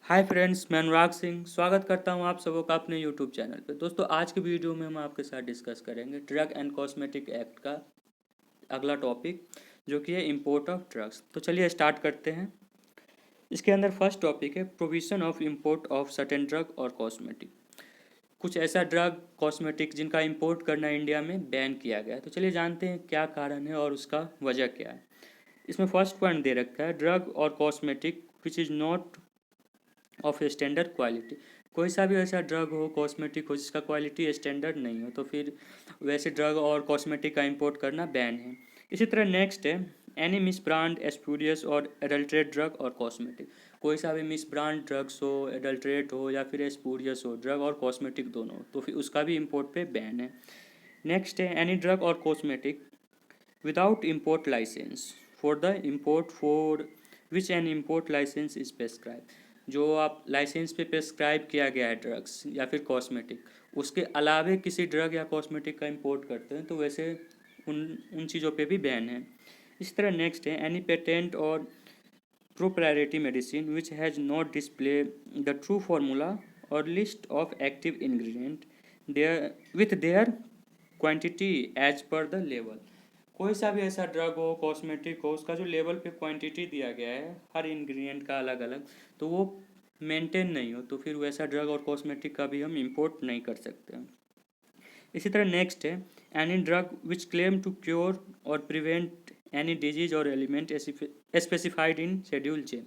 Hi friends, मैं अनुराग सिंह स्वागत करता हूं आप सबों का अपने यूट्यूब चैनल पे। दोस्तों, आज के वीडियो में हम आपके साथ डिस्कस करेंगे ड्रग एंड कॉस्मेटिक एक्ट का अगला टॉपिक, जो कि है इंपोर्ट ऑफ ड्रग्स। तो चलिए स्टार्ट करते हैं। इसके अंदर फर्स्ट टॉपिक है provision of import of certain drug or cosmetic. कुछ ऐसा ड्रग कॉस्मेटिक जिनका इंपोर्ट करना इंडिया में बैन किया गया है। तो चलिए जानते हैं क्या कारण है और उसका वजह क्या है। इसमें फर्स्ट पॉइंट दे रखा है drug or cosmetic which is not of standard quality. कोई सा भी ऐसा ड्रग हो, कॉस्मेटिक हो, जिसका क्वालिटी स्टैंडर्ड नहीं हो, तो फिर वैसे ड्रग और कॉस्मेटिक का इंपोर्ट करना बैन है। इसी तरह नेक्स्ट है एनी मिस ब्रांड एस्पूरियस और एडल्ट्रेट ड्रग और कॉस्मेटिक। कोई सा भी मिस ब्रांड ड्रग्स हो, एडल्ट्रेट हो या फिर एस्पूरियस हो, ड्रग और कॉस्मेटिक दोनों, तो फिर उसका भी इंपोर्ट पे बैन है। नेक्स्ट है any drug or cosmetic without import licence for the import for which an import licence is prescribe. जो आप लाइसेंस पे प्रेस्क्राइब किया गया है ड्रग्स या फिर कॉस्मेटिक, उसके अलावे किसी ड्रग या कॉस्मेटिक का इंपोर्ट करते हैं तो वैसे उन उन चीज़ों पे भी बैन है। इस तरह नेक्स्ट है एनी पेटेंट और proprietary medicine which has not displayed the true formula or list of active ingredient there with their quantity as per the label। कोई सा भी ऐसा ड्रग हो, कॉस्मेटिक हो, उसका जो लेवल पे क्वांटिटी दिया गया है हर इंग्रेडिएंट का अलग अलग, तो वो मेंटेन नहीं हो, तो फिर वैसा ड्रग और कॉस्मेटिक का भी हम इंपोर्ट नहीं कर सकते। इसी तरह नेक्स्ट है any drug which claim to cure or prevent any disease or element specified in schedule J.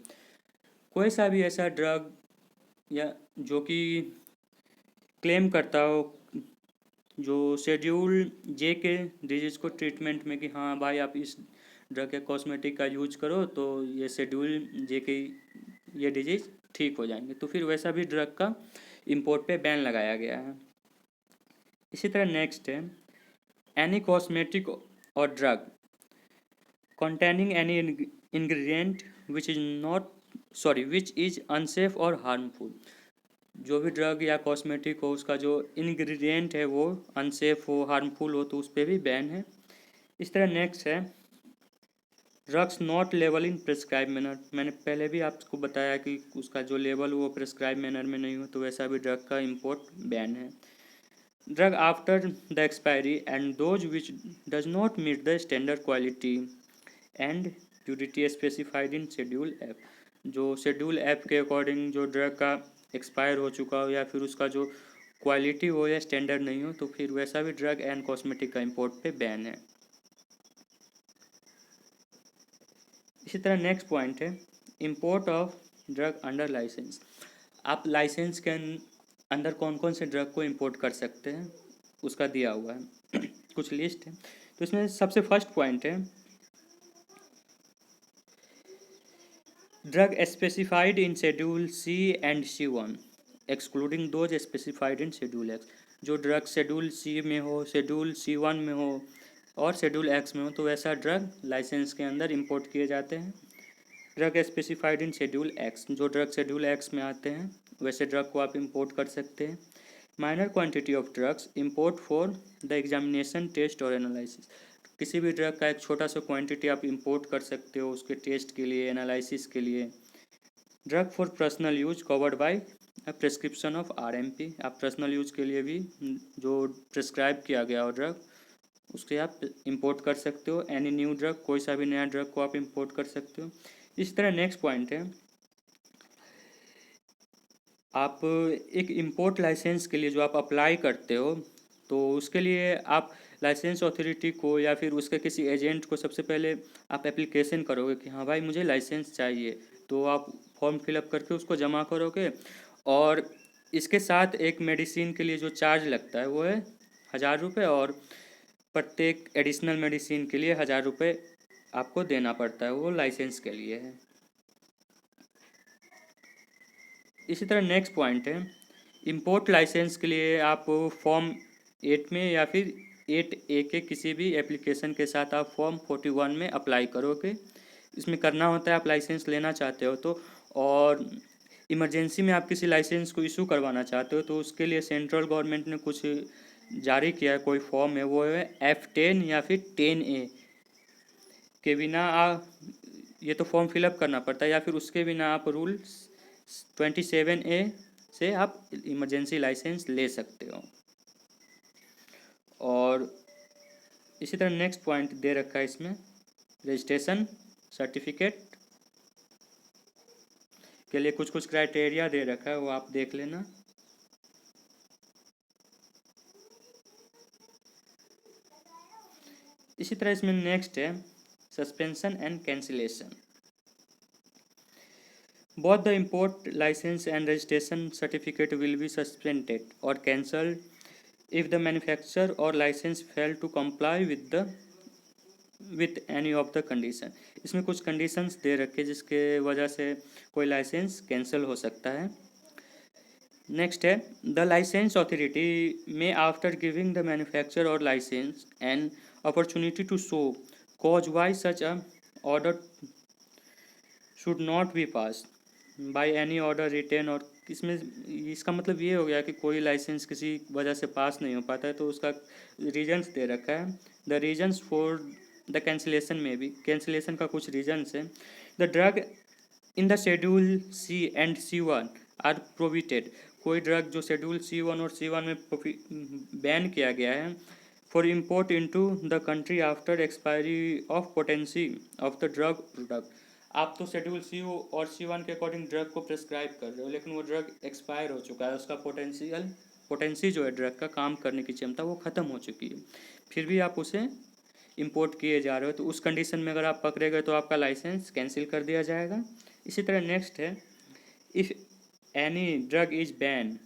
कोई सा भी ऐसा ड्रग या जो कि क्लेम करता हो, जो शेड्यूल जे के डिजीज को ट्रीटमेंट में, कि हाँ भाई आप इस ड्रग या कॉस्मेटिक का यूज करो तो ये शेड्यूल जे के ये डिजीज ठीक हो जाएंगे, तो फिर वैसा भी ड्रग का इंपोर्ट पे बैन लगाया गया है। इसी तरह नेक्स्ट है एनी कॉस्मेटिक और drug containing any ingredient which is not which is unsafe or harmful। जो भी ड्रग या कॉस्मेटिक हो उसका जो इंग्रेडिएंट है वो अनसेफ हो, हार्मफुल हो, तो उस पर भी बैन है। इस तरह नेक्स्ट है drugs not level in prescribe manner. मैंने पहले भी आपको बताया कि उसका जो लेवल वो प्रिस्क्राइब मैनर में नहीं हो, तो वैसा भी ड्रग का इंपोर्ट बैन है। Drug after the expiry and those which does not meet the standard quality and purity specified in schedule F. जो शेड्यूल एफ के अकॉर्डिंग जो ड्रग का एक्सपायर हो चुका हो या फिर उसका जो क्वालिटी हो या स्टैंडर्ड नहीं हो, तो फिर वैसा भी ड्रग एंड कॉस्मेटिक का इंपोर्ट पे बैन है। इसी तरह नेक्स्ट पॉइंट है import of drug under licence. आप लाइसेंस के अंदर कौन कौन से ड्रग को इंपोर्ट कर सकते हैं उसका दिया हुआ है कुछ लिस्ट है। तो इसमें सबसे फर्स्ट पॉइंट है drug specified in schedule C and C1 excluding those specified in schedule X. जो ड्रग शेड्यूल सी में हो, शेड्यूल C1 में हो और शेड्यूल एक्स में हो, तो वैसा ड्रग लाइसेंस के अंदर इंपोर्ट किए जाते हैं। Drug specified in schedule X, जो ड्रग शेड्यूल एक्स में आते हैं वैसे ड्रग को आप इंपोर्ट कर सकते हैं। Minor quantity of drugs import for the examination test or analysis. किसी भी ड्रग का एक छोटा सा क्वांटिटी आप इंपोर्ट कर सकते हो उसके टेस्ट के लिए, एनालिसिस के लिए। Drug for personal use covered by prescription of RMP। आप पर्सनल यूज के लिए भी जो प्रिस्क्राइब किया गया हो ड्रग उसके आप इंपोर्ट कर सकते हो। एनी न्यू ड्रग, कोई सा भी नया ड्रग को आप इंपोर्ट कर सकते हो। इस तरह नेक्स्ट पॉइंट है आप एक इंपोर्ट लाइसेंस के लिए जो आप अप्लाई करते हो, तो उसके लिए आप लाइसेंस अथॉरिटी को या फिर उसके किसी एजेंट को सबसे पहले आप एप्लीकेशन करोगे कि हाँ भाई मुझे लाइसेंस चाहिए, तो आप फॉर्म फिलअप करके उसको जमा करोगे। और इसके साथ एक मेडिसिन के लिए जो चार्ज लगता है वो है 1000 रुपये, और प्रत्येक एडिशनल मेडिसिन के लिए 1000 रुपये आपको देना पड़ता है, वो लाइसेंस के लिए है। इसी तरह नेक्स्ट पॉइंट है इंपोर्ट लाइसेंस के लिए आप फॉर्म 8 में या फिर 8A के किसी भी एप्लीकेशन के साथ आप फॉर्म 41 में अप्लाई करोगे। इसमें करना होता है आप लाइसेंस लेना चाहते हो तो, और इमरजेंसी में आप किसी लाइसेंस को इशू करवाना चाहते हो तो उसके लिए सेंट्रल गवर्नमेंट ने कुछ जारी किया है, कोई फॉर्म है, वो है F10 या फिर 10A के बिना ये तो फॉर्म फिलअप करना पड़ता है, या फिर उसके बिना आप रूल 27A से आप इमरजेंसी लाइसेंस ले सकते हो। और इसी तरह नेक्स्ट पॉइंट दे रखा है इसमें, रजिस्ट्रेशन सर्टिफिकेट के लिए कुछ कुछ क्राइटेरिया दे रखा है, वो आप देख लेना। इसी तरह इसमें नेक्स्ट है suspension and cancellation. Both the import license and registration certificate will be suspended or cancelled if the manufacturer or license fail to comply with any of the condition। इसमें कुछ conditions दे रखे जिसके वजह से कोई लाइसेंस कैंसिल हो सकता है। नेक्स्ट है the licence authority may after giving the manufacture or licence and opportunity to show cause why such a order should not be pass by any order written. और इसमें इसका मतलब ये हो गया कि कोई लाइसेंस किसी वजह से पास नहीं हो पाता है तो उसका रीजन्स दे रखा है। The reasons for the cancellation में भी कैंसिलेशन का कुछ रीजन्स है। The drug in the schedule C and C1 are prohibited. कोई ड्रग जो शेड्यूल C1 और C1 में बैन किया गया है for import into the country after expiry of potency of the drug product. आप तो शेड्यूल C और C1 के अकॉर्डिंग ड्रग को प्रिस्क्राइब कर रहे हो, लेकिन वो ड्रग एक्सपायर हो चुका है, उसका पोटेंसी जो है ड्रग का काम करने की क्षमता वो ख़त्म हो चुकी है, फिर भी आप उसे इंपोर्ट किए जा रहे हो, तो उस कंडीशन में अगर आप पकड़े गए तो आपका लाइसेंस कैंसिल कर दिया जाएगा। इसी तरह नेक्स्ट है if any drug is ban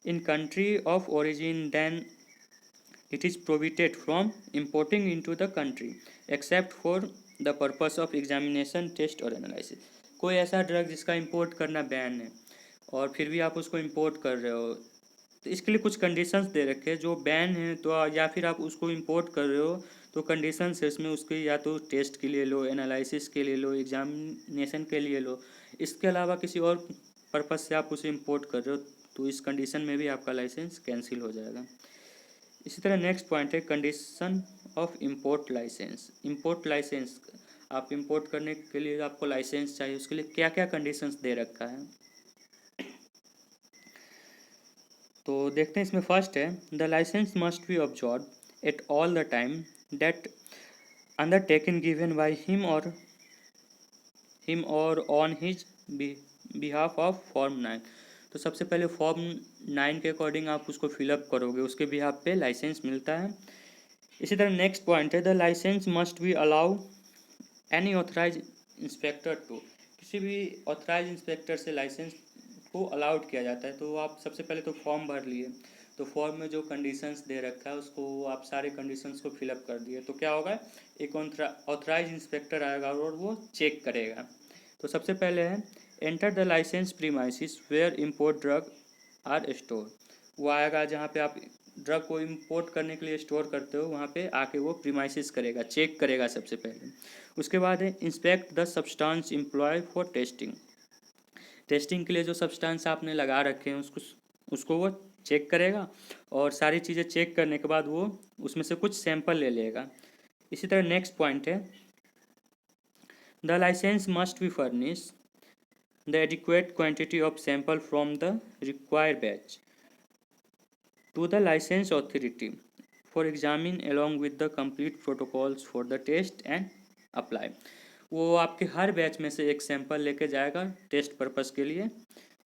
in country of origin then it is prohibited from importing into the country except for the purpose of examination test और analysis। कोई ऐसा ड्रग जिसका इंपोर्ट करना बैन है और फिर भी आप उसको इंपोर्ट कर रहे हो तो इसके लिए कुछ कंडीशंस दे रखे हैं। जो बैन है तो या फिर आप उसको इंपोर्ट कर रहे हो तो कंडीशंस है इसमें उसके, या तो टेस्ट के लिए लो, एनालिसिस के लिए लो, एग्जामिनेशन के लिए लो, इसके अलावा किसी और पर्पज़ से आप उसे इंपोर्ट कर रहे हो तो इस कंडीशन में भी आपका लाइसेंस कैंसिल हो जाएगा। इसी तरह नेक्स्ट पॉइंट है condition of import licence. Import licence आप इंपोर्ट करने के लिए आपको लाइसेंस चाहिए, उसके लिए क्या क्या कंडीशंस दे रखा है तो देखते हैं। इसमें फर्स्ट है the licence must be observe at all the time that undertaken given by him और on his behalf of form 9। तो सबसे पहले फॉर्म 9 के अकॉर्डिंग आप उसको फिलअप करोगे, उसके बिहाफ पे लाइसेंस मिलता है। इसी तरह नेक्स्ट पॉइंट है the licence must be allow any authorise inspector to. किसी भी ऑथराइज इंस्पेक्टर से लाइसेंस को अलाउड किया जाता है। तो आप सबसे पहले तो फॉर्म भर लिए, तो फॉर्म में जो कंडीशंस दे रखा है उसको आप सारे कंडीशंस को फिलअप कर दिए तो क्या होगा, एक ऑथराइज इंस्पेक्टर आएगा और वो चेक करेगा। तो सबसे पहले है enter the licence premises where import drug are store. वो आएगा जहाँ पे आप ड्रग को इम्पोर्ट करने के लिए स्टोर करते हो, वहाँ पे आके वो प्रीमाइसिस करेगा, चेक करेगा सबसे पहले। उसके बाद है inspect the substance employ for testing. Testing के लिए जो सब्सटेंस आपने लगा रखे हैं उसको वो चेक करेगा और सारी चीज़ें चेक करने के बाद वो उसमें से कुछ सैंपल ले लेगा। इसी तरह नेक्स्ट पॉइंट है the licence must be furnish the adequate quantity of sample from the required batch to the license authority for examine along with the complete protocols for the test and apply। वो आपके हर batch में से एक sample लेके जाएगा test purpose के लिए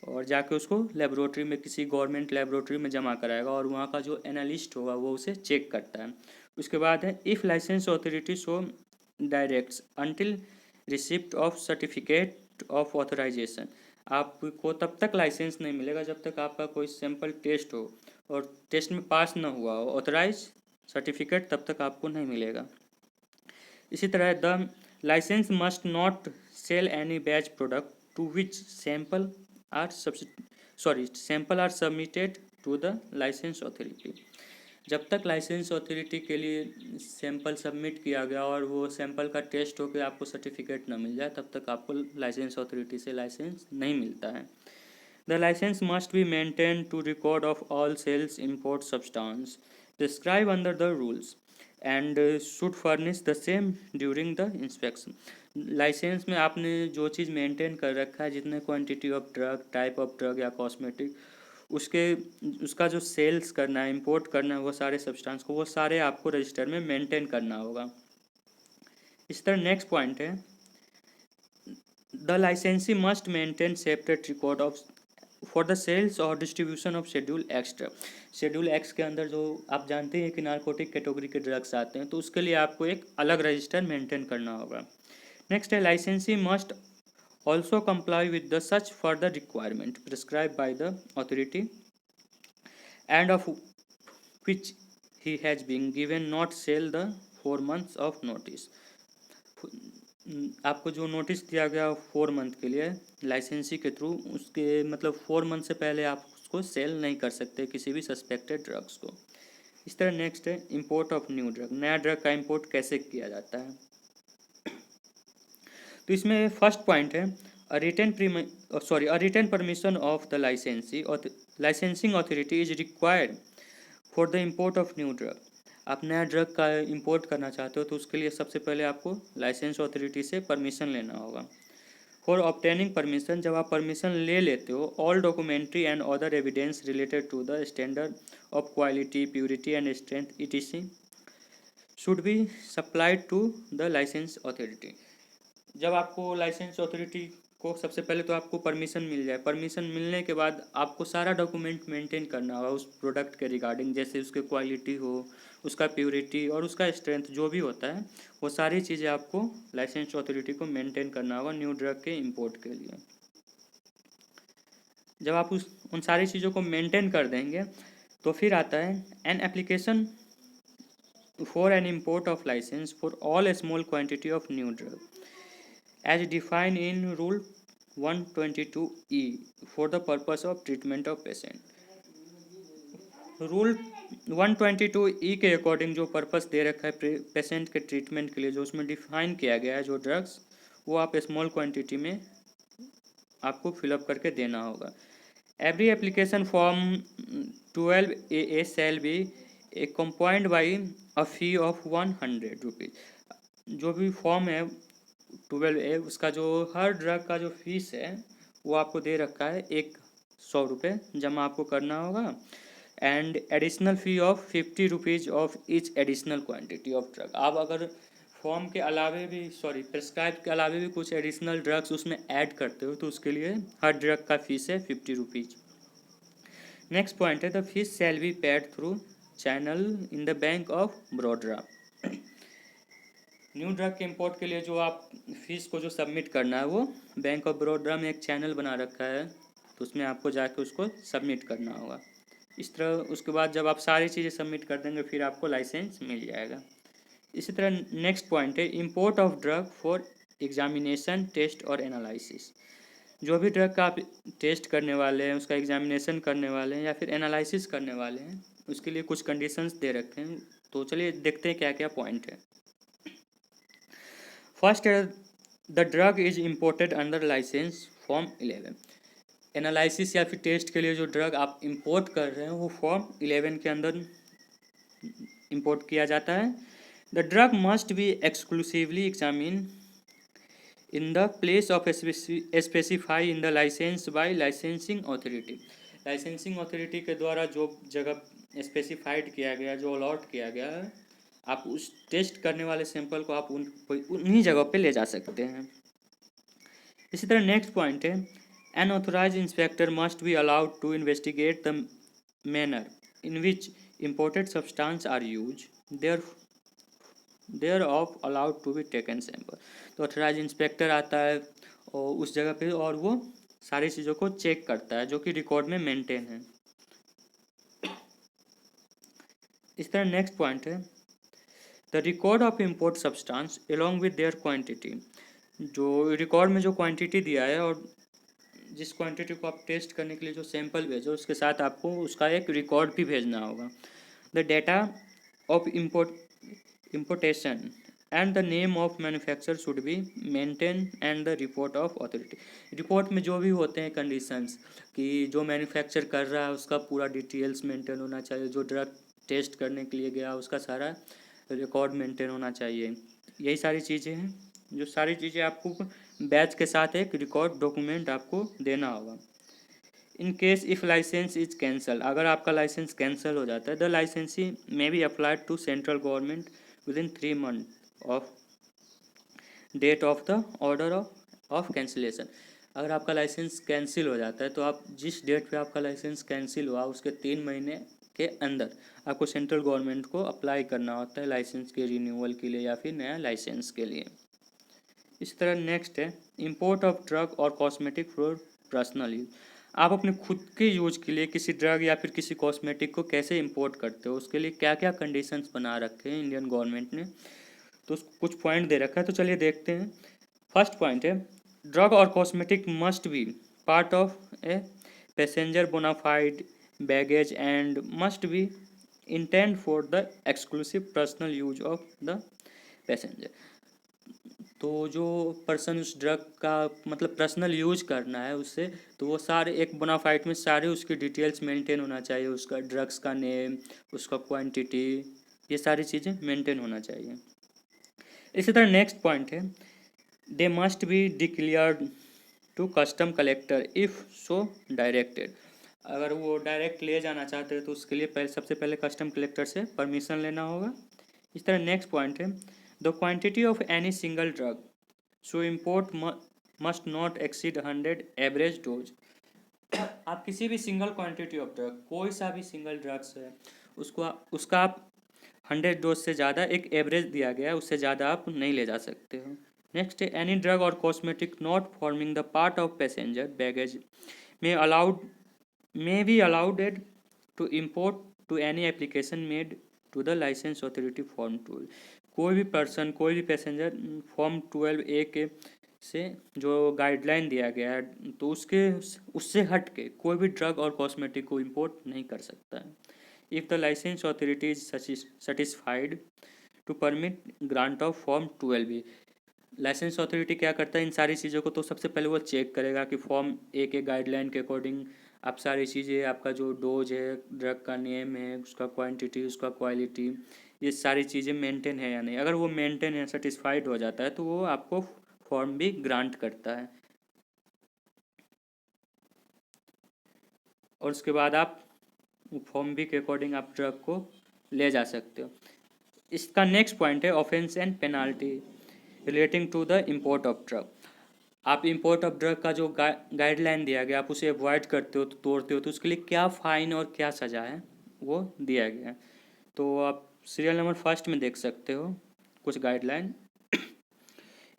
और जाके उसको लेबोरेटरी में, किसी गवर्नमेंट लेबोरेटरी में जमा कराएगा और वहाँ का जो एनालिस्ट होगा वो उसे चेक करता है। उसके बाद है if licence authority so directs until receipt of certificate of authorisation. आपको तब तक लाइसेंस नहीं मिलेगा जब तक आपका कोई सैंपल टेस्ट हो और टेस्ट में पास ना हुआ हो, ऑथराइज सर्टिफिकेट तब तक आपको नहीं मिलेगा। इसी तरह the licence must not sell any batch product to which sample are submitted to the licence authority. जब तक लाइसेंस अथॉरिटी के लिए सैंपल सबमिट किया गया और वो सैंपल का टेस्ट होकर आपको सर्टिफिकेट ना मिल जाए तब तक आपको लाइसेंस अथॉरिटी से लाइसेंस नहीं मिलता है। The license must be maintained to record of all sales import substance prescribed under the rules and should furnish the same during the inspection। लाइसेंस में आपने जो चीज़ मेंटेन कर रखा है, जितने quantity of drug, type of drug या कॉस्मेटिक, उसके उसका जो सेल्स करना है, इंपोर्ट करना है, वो सारे सब्सटेंस को, वो सारे आपको रजिस्टर में मेंटेन करना होगा। इस तरह नेक्स्ट पॉइंट है, the licensee must maintain separate record of for the sales और distribution of schedule X drug. Schedule X के अंदर जो आप जानते हैं कि नारकोटिक कैटेगरी के ड्रग्स आते हैं, तो उसके लिए आपको एक अलग रजिस्टर मेंटेन करना होगा। नेक्स्ट है, licensee must also comply with the such further requirement prescribe by the authority and of which he has been given not sell the 4 months of notice. आपको जो नोटिस दिया गया 4 मंथ के लिए लाइसेंसी के थ्रू, उसके मतलब 4 मंथ से पहले आप उसको सेल नहीं कर सकते किसी भी सस्पेक्टेड ड्रग्स को। इस तरह नेक्स्ट है, इंपोर्ट ऑफ न्यू ड्रग। नया ड्रग का इंपोर्ट कैसे किया जाता है? तो इसमें फर्स्ट पॉइंट है, a written permission of the licensing authority is required for the import of new drug. आप नया ड्रग का इंपोर्ट करना चाहते हो तो उसके लिए सबसे पहले आपको लाइसेंस अथॉरिटी से परमिशन लेना होगा। फॉर ऑब्टेनिंग परमिशन, जब आप परमिशन ले लेते हो, all documentary and other evidence related to the standard of quality, purity and strength etc should be supplied to the licence authority. जब आपको लाइसेंस अथॉरिटी को सबसे पहले तो आपको परमिशन मिल जाए, परमिशन मिलने के बाद आपको सारा डॉक्यूमेंट मेंटेन करना होगा उस प्रोडक्ट के रिगार्डिंग, जैसे उसके क्वालिटी हो, उसका प्योरिटी और उसका स्ट्रेंथ जो भी होता है, वो सारी चीज़ें आपको लाइसेंस अथॉरिटी को मेंटेन करना होगा न्यू ड्रग के इंपोर्ट के लिए। जब आप उन सारी चीज़ों को मेंटेन कर देंगे तो फिर आता है, an application for an import of licence for all small quantity of new drug as defined in Rule 122E for the purpose of treatment of patient। Rule 122E के अकॉर्डिंग जो पर्पस दे रखा है पेशेंट के treatment के लिए, जो उसमें define किया गया है जो ड्रग्स, वो आप स्मॉल क्वांटिटी में आपको फिलअप करके देना होगा। Every application form 12AA shall be accompanied by a fee of 100 rupees. जो भी फॉर्म है 12A, उसका जो हर ड्रग का जो फीस है वो आपको दे रखा है 100 रुपये जमा आपको करना होगा, and additional fee of 50 rupees of each additional quantity of drug. आप अगर फॉर्म के अलावे भी प्रिस्क्राइब के अलावे भी कुछ एडिशनल ड्रग्स उसमें ऐड करते हो तो उसके लिए हर ड्रग का फीस है 50 रुपीज़। नेक्स्ट पॉइंट है, the fees shall be paid through channel in the bank of Baroda. New drug के इंपोर्ट के लिए जो आप फीस को जो सबमिट करना है, वो बैंक ऑफ बड़ौदा में एक चैनल बना रखा है, तो उसमें आपको जाके उसको सबमिट करना होगा। इस तरह उसके बाद जब आप सारी चीज़ें सबमिट कर देंगे फिर आपको लाइसेंस मिल जाएगा। इसी तरह नेक्स्ट पॉइंट है, import of drug for examination, test or analysis. जो भी ड्रग का आप टेस्ट करने वाले हैं, उसका एग्जामिनेशन करने वाले हैं या फिर एनालिसिस करने वाले हैं, उसके लिए कुछ कंडीशंस दे रखे हैं। तो चलिए देखते हैं क्या क्या पॉइंट है। फर्स्ट है, the drug is imported under licence form 11। Analysis या फिर टेस्ट के लिए जो ड्रग आप इंपोर्ट कर रहे हैं वो फॉर्म 11 के अंदर इंपोर्ट किया जाता है। The drug must be exclusively examine in the place of specify in the licence by licensing authority. Licensing authority के द्वारा जो जगह स्पेसिफाइड किया गया, जो अलॉट किया गया है, आप उस टेस्ट करने वाले सैंपल को आप उन्हीं जगह पे ले जा सकते हैं। इसी तरह नेक्स्ट पॉइंट है, an authorise inspector must be allowed to investigate the manner in which imported substance are use thereof allowed to be taken sample. तो ऑथोराइज इंस्पेक्टर आता है और उस जगह पे और वो सारी चीज़ों को चेक करता है जो कि रिकॉर्ड में मेंटेन है। इस तरह नेक्स्ट पॉइंट है, the record of import substance along with their quantity. जो रिकॉर्ड में जो क्वांटिटी दिया है और जिस क्वांटिटी को आप टेस्ट करने के लिए जो सैंपल भेजो, उसके साथ आपको उसका एक रिकॉर्ड भी भेजना होगा। The data of importation and the name of manufacture should be maintain and the report of authority. Report में जो भी होते हैं कंडीशंस कि जो मैन्युफैक्चर कर रहा है उसका पूरा डिटेल्स मेंटेन होना चाहिए, जो ड्रग टेस्ट करने के लिए गया उसका सारा रिकॉर्ड मेंटेन होना चाहिए, यही सारी चीज़ें हैं। जो सारी चीज़ें आपको बैच के साथ एक रिकॉर्ड डॉक्यूमेंट आपको देना होगा। In case if licence is cancel, अगर आपका लाइसेंस कैंसिल हो जाता है, the licensee may be applied to central government within 3 month of date of the order of cancellation. अगर आपका लाइसेंस कैंसिल हो जाता है तो आप जिस डेट पे आपका लाइसेंस कैंसिल हुआ उसके 3 महीने के अंदर आपको सेंट्रल गवर्नमेंट को अप्लाई करना होता है लाइसेंस के रिन्यूअल के लिए या फिर नया लाइसेंस के लिए। इस तरह नेक्स्ट है import of drug or cosmetic for personal use. आप अपने खुद के यूज के लिए किसी ड्रग या फिर किसी कॉस्मेटिक को कैसे इंपोर्ट करते हो, उसके लिए क्या क्या कंडीशंस बना रखे हैं इंडियन गवर्नमेंट ने, तो कुछ पॉइंट दे रखा है, तो चलिए देखते हैं। फर्स्ट पॉइंट है drug or cosmetic must be part of a passenger bona fide baggage and must be intend for the exclusive personal use of the passenger. तो जो पर्सन उस ड्रग का मतलब पर्सनल यूज करना है उससे, तो वो सारे एक बोनाफाइड में सारे उसकी डिटेल्स मेंटेन होना चाहिए, उसका ड्रग्स का नेम, उसका क्वांटिटी, ये सारी चीज़ें मेंटेन होना चाहिए। इसी तरह नेक्स्ट पॉइंट है they must be declared to custom collector if so directed. अगर वो डायरेक्ट ले जाना चाहते हैं तो उसके लिए सबसे पहले कस्टम कलेक्टर से परमिशन लेना होगा। इस तरह नेक्स्ट पॉइंट है the quantity of any single drug so import must not exceed 100 average dose. आप किसी भी सिंगल क्वांटिटी ऑफ ड्रग, कोई सा भी सिंगल ड्रग्स है, उसका आप 100 डोज से ज़्यादा एक एवरेज दिया गया है, उससे ज़्यादा आप नहीं ले जा सकते हो। नेक्स्ट है any drug or cosmetic not forming the part of passenger baggage may be allowed to import to any application made to the licence authority form 12। कोई भी पर्सन, कोई भी पैसेंजर फॉर्म 12A के से जो गाइडलाइन दिया गया है तो उससे हट के कोई भी ड्रग और कॉस्मेटिक को इम्पोर्ट नहीं कर सकता है। If the licence authority is satisfied to permit grant of form 12B। Licence authority क्या करता है इन सारी चीज़ों को, तो सबसे पहले वो चेक करेगा कि फॉर्म ए के गाइडलाइन के अकॉर्डिंग आप सारी चीज़ें, आपका जो डोज है, ड्रग का नेम है, उसका क्वांटिटी, उसका क्वालिटी, ये सारी चीज़ें मेंटेन है या नहीं। अगर वो मेंटेन है, सेटिस्फाइड हो जाता है तो वो आपको फॉर्म भी ग्रांट करता है और उसके बाद आप फॉर्म बी के अकॉर्डिंग आप ड्रग को ले जा सकते हो। इसका नेक्स्ट पॉइंट है offence and penalty relating to the import of drug. आप इम्पोर्ट ऑफ ड्रग का जो गाइडलाइन दिया गया आप उसे अवॉइड करते हो, तो तोड़ते हो, तो उसके लिए क्या फ़ाइन और क्या सज़ा है वो दिया गया है। तो आप सीरियल नंबर फर्स्ट में देख सकते हो कुछ guideline.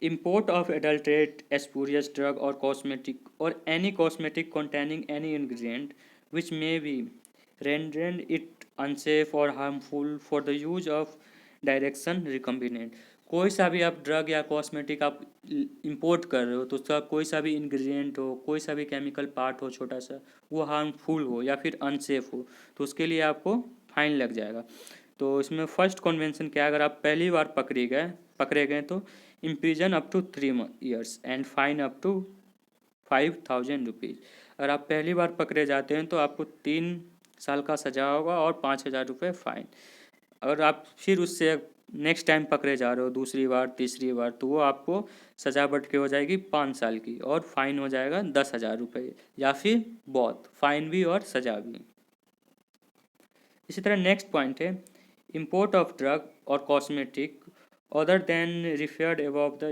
Import of adulterate spurious drug or cosmetic और any cosmetic containing any ingredient which may be rendered it unsafe or harmful for the use of direction recombinant. कोई सा भी आप ड्रग या कॉस्मेटिक आप इंपोर्ट कर रहे हो तो उसका कोई सा भी इंग्रेडिएंट हो, कोई सा भी केमिकल पार्ट हो छोटा सा, वो हार्मफुल हो या फिर अनसेफ हो तो उसके लिए आपको फाइन लग जाएगा। तो इसमें फर्स्ट कन्वेंशन क्या है, अगर आप पहली बार पकड़े गए तो imprison up to 3 years and fine up to 5,000 rupees. अगर आप पहली बार पकड़े जाते हैं तो आपको 3 साल का सजा होगा और 5,000 रुपये फाइन। अगर आप फिर उससे नेक्स्ट टाइम पकड़े जा रहे हो दूसरी बार, तीसरी बार, तो वो आपको सजा बढ़ के हो जाएगी 5 साल की और फाइन हो जाएगा 10,000 रुपये या फिर बहुत फाइन भी और सजा भी। इसी तरह नेक्स्ट पॉइंट है import of drug or cosmetic other than referred above the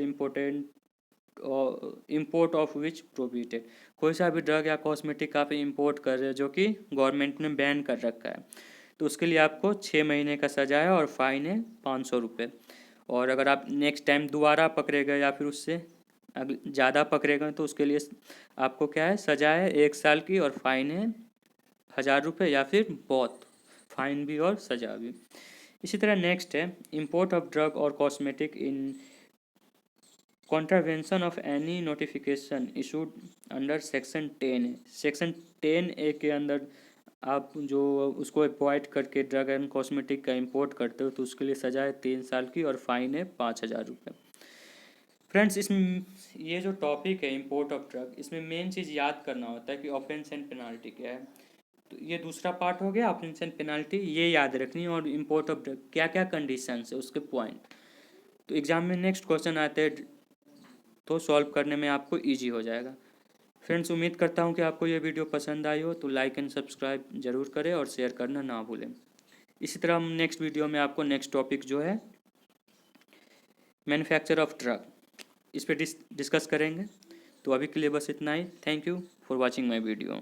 import of which prohibited. कोई सा भी ड्रग या कॉस्मेटिक आप इंपोर्ट कर रहे हो जो कि गवर्नमेंट ने बैन कर रखा है तो उसके लिए आपको 6 महीने का सजा है और फाइन है 500 रुपये। और अगर आप नेक्स्ट टाइम दोबारा पकड़े गए या फिर उससे ज़्यादा पकड़े गए तो उसके लिए आपको क्या है, सजा है 1 साल की और फाइन है 1,000 रुपये या फिर बहुत फाइन भी और सजा भी। इसी तरह नेक्स्ट है import of drug or cosmetic in contravention of any notification issued under section 10 section 10A के अंदर आप जो उसको अवॉइड करके ड्रग एंड कॉस्मेटिक का इंपोर्ट करते हो तो उसके लिए सजा है 3 साल की और फाइन है 5,000 रुपये। फ्रेंड्स इसमें ये जो टॉपिक है इंपोर्ट ऑफ ड्रग, इसमें मेन चीज़ याद करना होता है कि ऑफेंस एंड पेनाल्टी क्या है। तो ये दूसरा पार्ट हो गया ऑफेंस एंड पेनाल्टी, ये याद रखनी है, और इम्पोर्ट ऑफ ड्रग क्या क्या कंडीशंस है उसके पॉइंट। तो एग्जाम में नेक्स्ट क्वेश्चन आते हैं तो सॉल्व करने में आपको ईजी हो जाएगा। फ्रेंड्स, उम्मीद करता हूँ कि आपको ये वीडियो पसंद आई हो, तो लाइक एंड सब्सक्राइब जरूर करें और शेयर करना ना भूलें। इसी तरह हम नेक्स्ट वीडियो में आपको नेक्स्ट टॉपिक जो है मैन्युफैक्चर ऑफ ड्रग, इस पर डिस्कस करेंगे। तो अभी के लिए बस इतना ही। Thank you for watching my video.